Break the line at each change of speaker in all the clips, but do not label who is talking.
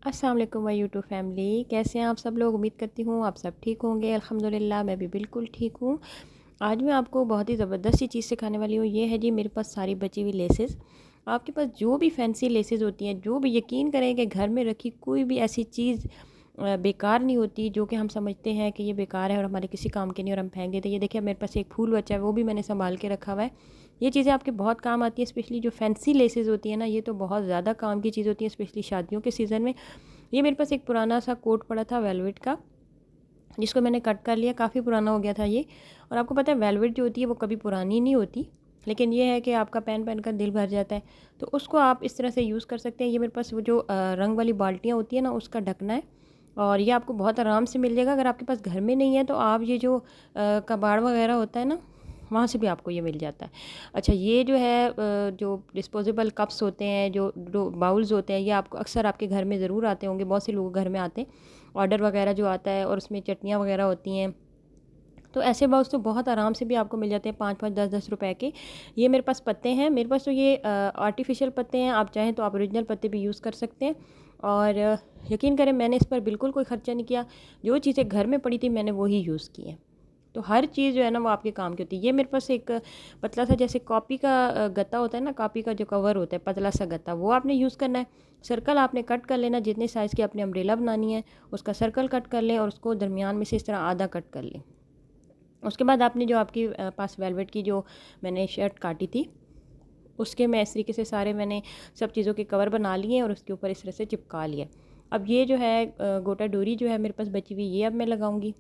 अस्सलाम वालेकुम my YouTube family, कैसे हैं आप सब लोग। उम्मीद करती हूँ आप सब ठीक होंगे। अल्हम्दुलिल्लाह मैं भी बिल्कुल ठीक हूँ। आज मैं आपको बहुत ही ज़बरदस्त सी चीज़ सिखाने वाली हूँ। ये है जी मेरे पास सारी बची हुई लेसेस। आपके पास जो भी फैंसी लेसेस होती हैं, जो भी, यकीन करें कि घर में रखी कोई भी ऐसी चीज़ बेकार नहीं होती जो कि हम समझते हैं कि ये बेकार है और हमारे किसी काम की नहीं और हम फेंक देते हैं। ये देखिए मेरे पास एक फूल बचा है, वो भी मैंने संभाल के रखा हुआ है। ये चीज़ें आपके बहुत काम आती है, स्पेशली जो फैंसी लेसेस होती है ना, ये तो बहुत ज़्यादा काम की चीज़ होती है, स्पेशली शादियों के सीज़न में। ये मेरे पास एक पुराना सा कोट पड़ा था वेलवेट का, जिसको मैंने कट कर लिया, काफ़ी पुराना हो गया था ये। और आपको पता है वेलवेट जो होती है वो कभी पुरानी नहीं होती, लेकिन ये है कि आपका पहन कर दिल भर जाता है। तो उसको आप इस तरह से यूज़ कर सकते हैं। ये मेरे पास वो जो रंग वाली बाल्टियाँ होती है ना, उसका ढकना है। और ये आपको बहुत आराम से मिल जाएगा। अगर आपके पास घर में नहीं है तो आप ये जो कबाड़ वगैरह होता है ना, वहाँ से भी आपको ये मिल जाता है। अच्छा, ये जो है जो डिस्पोजेबल कप्स होते हैं, जो बाउल्स होते हैं, ये आपको अक्सर आपके घर में ज़रूर आते होंगे। बहुत से लोग घर में आते हैं, ऑर्डर वगैरह जो आता है और उसमें चटनियाँ वगैरह होती हैं। तो ऐसे बाउल्स तो बहुत आराम से भी आपको मिल जाते हैं 5-5 10-10 रुपए के। ये मेरे पास पत्ते हैं। मेरे पास तो ये आर्टिफिशियल पत्ते हैं। आप चाहें तो आप ओरिजिनल पत्ते भी यूज़ कर सकते हैं। और यकीन करें मैंने इस पर बिल्कुल कोई ख़र्चा नहीं किया। जो चीज़ें घर में पड़ी थी मैंने वही यूज़ की हैं। तो हर चीज़ जो है ना वो आपके काम की होती है। ये मेरे पास एक पतला सा, जैसे कॉपी का गत्ता होता है ना, कॉपी का जो कवर होता है पतला सा गत्ता, वो आपने यूज़ करना है। सर्कल आपने कट कर लेना, जितने साइज़ की आपने अम्ब्रेला बनानी है उसका सर्कल कट कर लें और उसको दरमियान में से इस तरह आधा कट कर लें। उसके बाद आपने जो आपकी पास वेलवेट की जो मैंने शर्ट काटी थी, उसके मैं इस तरीके से सारे मैंने सब चीज़ों के कवर बना लिए और उसके ऊपर इस तरह से चिपका लिया। अब ये जो है गोटा डोरी जो है मेरे पास बची हुई, ये अब मैं लगाऊंगी।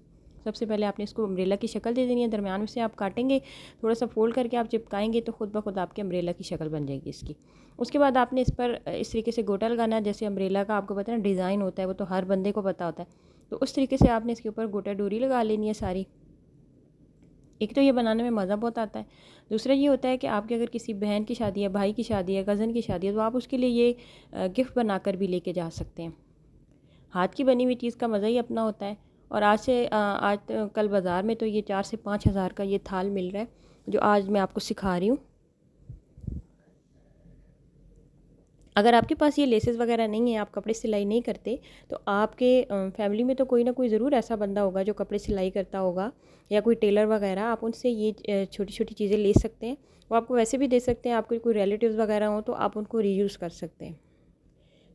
सबसे पहले आपने इसको अम्ब्रेला की शक्ल दे देनी है। दरम्यान में से आप काटेंगे, थोड़ा सा फोल्ड करके आप चिपकाएंगे तो खुद ब खुद आपके अम्ब्रेला की शक्ल बन जाएगी इसकी। उसके बाद आपने इस पर इस तरीके से गोटा लगाना है। जैसे अम्ब्रेला का आपको पता है ना डिज़ाइन होता है, वो तो हर बंदे को पता होता है। तो उस तरीके से आपने इसके ऊपर गोटा डोरी लगा लेनी है सारी। एक तो ये बनाने में मज़ा बहुत आता है। दूसरा ये होता है कि आपके अगर किसी बहन की शादी है, भाई की शादी है, कज़न की शादी है, तो आप उसके लिए ये गिफ्ट बनाकर भी लेके जा सकते हैं। हाथ की बनी हुई चीज़ का मज़ा ही अपना होता है। और कल बाज़ार में तो ये 4 से 5 हज़ार का ये थाल मिल रहा है, जो आज मैं आपको सिखा रही हूँ। अगर आपके पास ये लेसेस वगैरह नहीं है, आप कपड़े सिलाई नहीं करते, तो आपके फैमिली में तो कोई ना कोई ज़रूर ऐसा बंदा होगा जो कपड़े सिलाई करता होगा, या कोई टेलर वगैरह। आप उनसे ये छोटी छोटी चीज़ें ले सकते हैं। वो आपको वैसे भी दे सकते हैं। आपके कोई रिलेटिव्स वगैरह हो तो आप उनको रीयूज़ कर सकते हैं।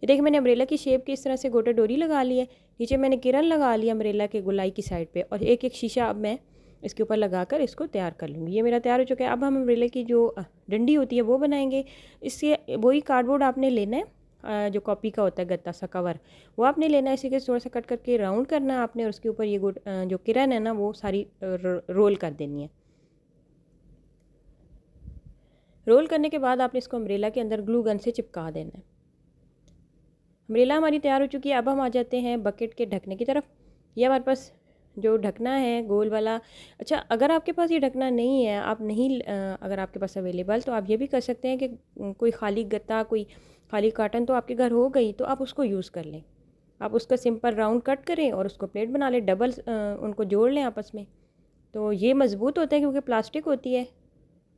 ये देखिए मैंने अम्ब्रेला की शेप की इस तरह से गोटा डोरी लगा ली है। नीचे मैंने किरण लगा लिया अम्ब्रेला के गोलाई की साइड पे, और एक एक शीशा अब मैं इसके ऊपर लगाकर इसको तैयार कर लूँगी। ये मेरा तैयार हो चुका है। अब हम अम्ब्रेला की जो डंडी होती है वो बनाएंगे। इससे वही कार्डबोर्ड आपने लेना है, जो कॉपी का होता है गत्ता सा कवर, वो आपने लेना है। इसी के थोड़ा सा कट करके राउंड करना है आपने, और उसके ऊपर ये जो किरण है ना वो सारी रोल कर देनी है। रोल करने के बाद आपने इसको अम्ब्रेला के अंदर ग्लू गन से चिपका देना है। अम्ब्रेला हमारी तैयार हो चुकी है। अब हम आ जाते हैं बकेट के ढकने की तरफ। ये हमारे पास जो ढकना है गोल वाला। अच्छा, अगर आपके पास ये ढकना नहीं है, अगर आपके पास अवेलेबल, तो आप ये भी कर सकते हैं कि कोई खाली गत्ता, कोई खाली कार्टन तो आपके घर हो गई, तो आप उसको यूज़ कर लें। आप उसका सिंपल राउंड कट करें और उसको प्लेट बना लें, डबल उनको जोड़ लें आपस में। तो ये मज़बूत होता है क्योंकि प्लास्टिक होती है,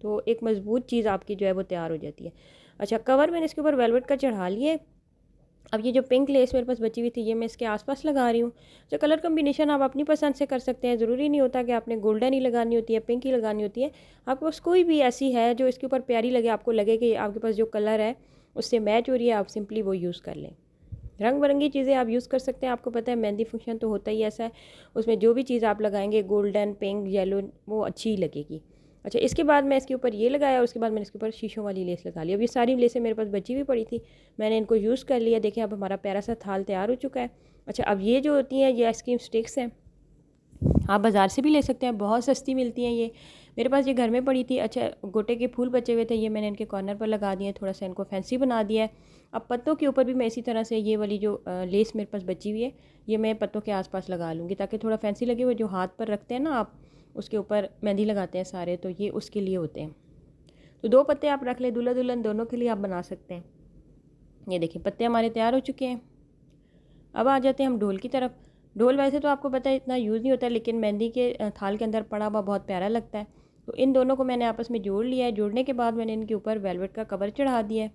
तो एक मज़बूत चीज़ आपकी जो है वो तैयार हो जाती है। अच्छा, कवर मैंने इसके ऊपर वेलवेट का चढ़ा लिया है। अब ये जो पिंक लेस मेरे पास बची हुई थी, ये मैं इसके आसपास लगा रही हूँ। जो कलर कम्बिनेशन आप अपनी पसंद से कर सकते हैं। ज़रूरी नहीं होता कि आपने गोल्डन ही लगानी होती है, पिंक ही लगानी होती है। आपके पास कोई भी ऐसी है जो इसके ऊपर प्यारी लगे, आपको लगे कि आपके पास जो कलर है उससे मैच हो रही है, आप सिंपली वो यूज़ कर लें। रंग बिरंगी चीज़ें आप यूज़ कर सकते हैं। आपको पता है मेहंदी फंक्शन तो होता ही ऐसा है, उसमें जो भी चीज़ आप लगाएंगे गोल्डन, पिंक, येलो, वो अच्छी ही लगेगी। अच्छा, इसके बाद मैं इसके ऊपर ये लगाया और उसके बाद मैंने इसके ऊपर शीशों वाली लेस लगा ली। अब ये सारी लेसें मेरे पास बची हुई पड़ी थी, मैंने इनको यूज़ कर लिया। देखिए अब हमारा प्यारा सा थाल तैयार हो चुका है। अच्छा, अब ये जो होती हैं ये आइसक्रीम स्टिक्स हैं, आप बाज़ार से भी ले सकते हैं, बहुत सस्ती मिलती हैं ये। मेरे पास ये घर में पड़ी थी। अच्छा, गोटे के फूल बचे हुए थे, ये मैंने इनके कॉर्नर पर लगा दिए, थोड़ा सा इनको फैंसी बना दिया है। अब पत्तों के ऊपर भी मैं इसी तरह से ये वाली जो लेस मेरे पास बची हुई है, ये मैं पत्तों के आसपास लगा लूँगी ताकि थोड़ा फैंसी लगे। वो जो हाथ पर रखते हैं ना आप, उसके ऊपर मेहंदी लगाते हैं सारे, तो ये उसके लिए होते हैं। तो 2 पत्ते आप रख लें, दूल्हा दुल्हन दोनों के लिए आप बना सकते हैं। ये देखिए पत्ते हमारे तैयार हो चुके हैं। अब आ जाते हैं हम ढोल की तरफ। ढोल वैसे तो आपको पता है इतना यूज़ नहीं होता, लेकिन मेहंदी के थाल के अंदर पड़ा हुआ बहुत प्यारा लगता है। तो इन दोनों को मैंने आपस में जोड़ लिया है। जोड़ने के बाद मैंने इनके ऊपर वेलवेट का कवर चढ़ा दिया है।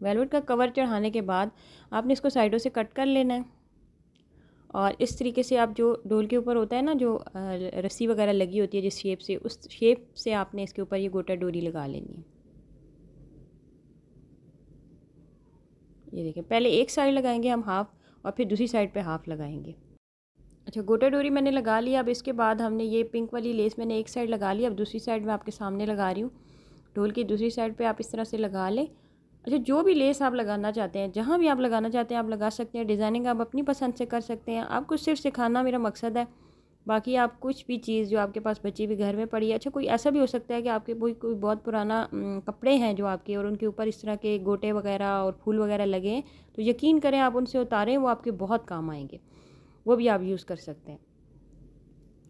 वेलवेट का कवर चढ़ाने के बाद आपने इसको साइडों से कट कर लेना है और इस तरीके से आप जो डोल के ऊपर होता है ना जो रस्सी वगैरह लगी होती है जिस शेप से, उस शेप से आपने इसके ऊपर ये गोटा डोरी लगा लेनी है। ये देखें, पहले एक साइड लगाएंगे हम हाफ़ और फिर दूसरी साइड पे हाफ़ लगाएंगे। अच्छा, गोटा डोरी मैंने लगा लिया। अब इसके बाद हमने ये पिंक वाली लेस मैंने एक साइड लगा लिया, अब दूसरी साइड मैं आपके सामने लगा रही हूँ। डोल की दूसरी साइड पे आप इस तरह से लगा लें। अच्छा, जो भी लेस आप लगाना चाहते हैं, जहाँ भी आप लगाना चाहते हैं आप लगा सकते हैं। डिज़ाइनिंग आप अपनी पसंद से कर सकते हैं। आपको सिर्फ सिखाना मेरा मकसद है। बाकी आप कुछ भी चीज़ जो आपके पास बची हुई घर में पड़ी है, अच्छा कोई ऐसा भी हो सकता है कि आपके कोई बहुत पुराना कपड़े हैं जो आपके, और उनके ऊपर इस तरह के गोटे वगैरह और फूल वगैरह लगे हैं, तो यकीन करें आप उनसे उतारें, वो आपके बहुत काम आएंगे, वो भी आप यूज़ कर सकते हैं।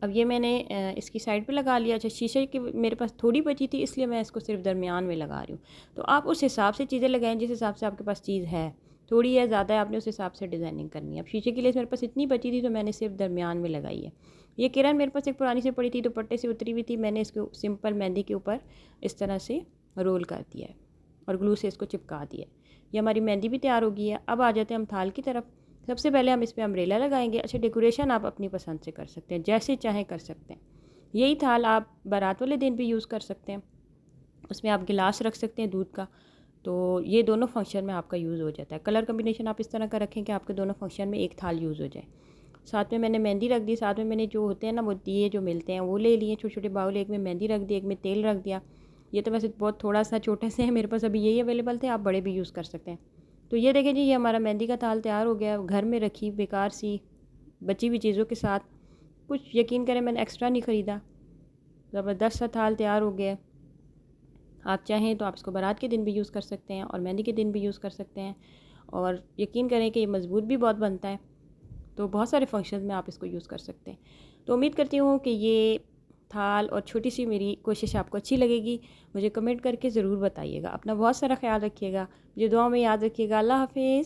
अब ये मैंने इसकी साइड पे लगा लिया। अच्छा, शीशे की मेरे पास थोड़ी बची थी इसलिए मैं इसको सिर्फ दरमियान में लगा रही हूँ। तो आप उस हिसाब से चीज़ें लगाएं जिस हिसाब से आपके पास चीज़ है, थोड़ी है ज़्यादा है, आपने उस हिसाब से डिज़ाइनिंग करनी है। अब शीशे की लेस मेरे पास इतनी बची थी तो मैंने सिर्फ दरमियान में लगाई है। ये किरण मेरे पास एक पुरानी सी पड़ी थी, दुपट्टे से उतरी हुई थी, मैंने इसको सिंपल मेहंदी के ऊपर इस तरह से रोल कर दिया है और ग्लू से इसको चिपका दिया है। ये हमारी मेहंदी भी तैयार हो गई है। अब आ जाते हैं हम थाल की तरफ। सबसे पहले हम इस पर अम्ब्रेला लगाएंगे। अच्छा, डेकोरेशन आप अपनी पसंद से कर सकते हैं, जैसे चाहें कर सकते हैं। यही थाल आप बारात वाले दिन भी यूज़ कर सकते हैं। उसमें आप गिलास रख सकते हैं दूध का, तो ये दोनों फंक्शन में आपका यूज़ हो जाता है। कलर कम्बिनेशन आप इस तरह का रखें कि आपके दोनों फंक्शन में एक थाल यूज़ हो जाए। साथ में मैंने मेहंदी रख दी, साथ में मैंने जो होते हैं ना वो दिए जो मिलते हैं वो ले लिए छोटे छोटे बाउल, एक में मेहंदी रख दी, एक में तेल रख दिया। ये तो वैसे बहुत थोड़ा सा छोटे से है, मेरे पास अभी यही अवेलेबल थे, आप बड़े भी यूज़ कर सकते हैं। तो ये देखें जी, ये हमारा मेहंदी का थाल तैयार हो गया। घर में रखी बेकार सी बची हुई चीज़ों के साथ, कुछ यकीन करें मैंने एक्स्ट्रा नहीं ख़रीदा, ज़बरदस्त सा थाल तैयार हो गया। आप चाहें तो आप इसको बारात के दिन भी यूज़ कर सकते हैं और मेहंदी के दिन भी यूज़ कर सकते हैं, और यकीन करें कि ये मज़बूत भी बहुत बनता है। तो बहुत सारे फंक्शन में आप इसको यूज़ कर सकते हैं। तो उम्मीद करती हूँ कि ये थाल और छोटी सी मेरी कोशिश आपको अच्छी लगेगी। मुझे कमेंट करके ज़रूर बताइएगा। अपना बहुत सारा ख्याल रखिएगा, मुझे दुआ में याद रखिएगा। अल्लाह हाफ़िज़।